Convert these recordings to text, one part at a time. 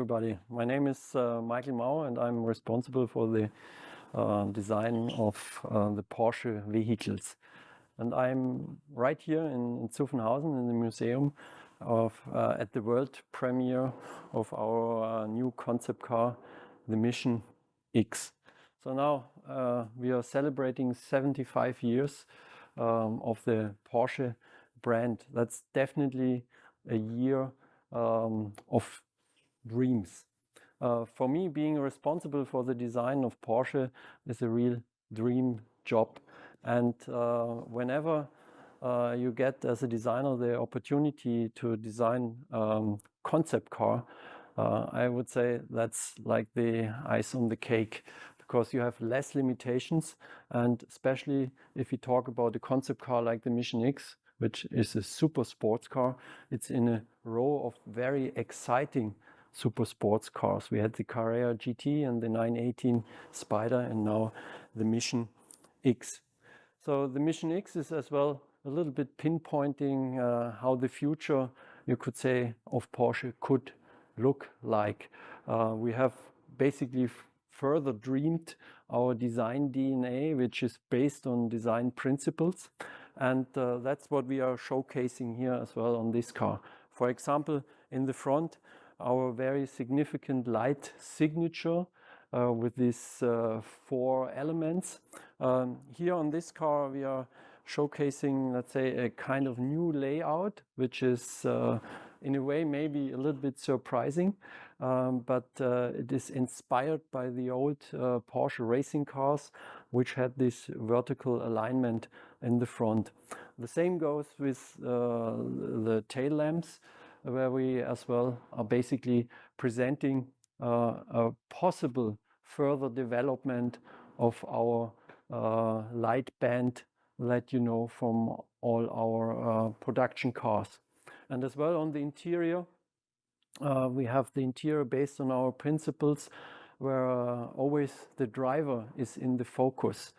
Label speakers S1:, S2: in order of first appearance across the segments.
S1: everybody. My name is Michael Mauer and I'm responsible for the design of the Porsche vehicles. And I'm right here in Zuffenhausen in the museum at the world premiere of our new concept car, the Mission X. So now we are celebrating 75 years of the Porsche brand. That's definitely a year of dreams. For me, being responsible for the design of Porsche is a real dream job. And whenever you get as a designer the opportunity to design concept car, I would say that's like the ice on the cake, because you have less limitations. And especially if you talk about a concept car like the Mission X, which is a super sports car, it's in a row of very exciting super sports cars. We had the Carrera GT and the 918 Spyder, and now the Mission X. So the Mission X is as well a little bit pinpointing how the future, you could say, of Porsche could look like. We have basically further dreamed our design DNA, which is based on design principles. And that's what we are showcasing here as well on this car. For example, in the front, our very significant light signature with these 4 elements. Here on this car, we are showcasing, let's say, a kind of new layout, which is in a way maybe a little bit surprising, but it is inspired by the old Porsche racing cars, which had this vertical alignment in the front. The same goes with the tail lamps, where we as well are basically presenting a possible further development of our light band that you know from all our production cars. And as well on the interior, we have the interior based on our principles, where always the driver is in the focus.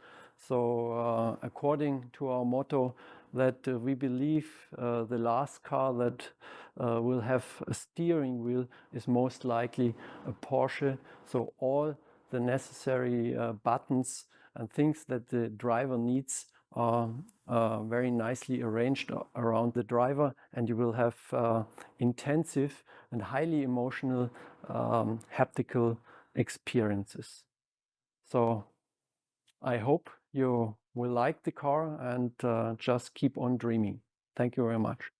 S1: So according to our motto, that we believe the last car that will have a steering wheel is most likely a Porsche. So all the necessary buttons and things that the driver needs are very nicely arranged around the driver, and you will have intensive and highly emotional haptical experiences. So I hope you will like the car and just keep on dreaming. Thank you very much.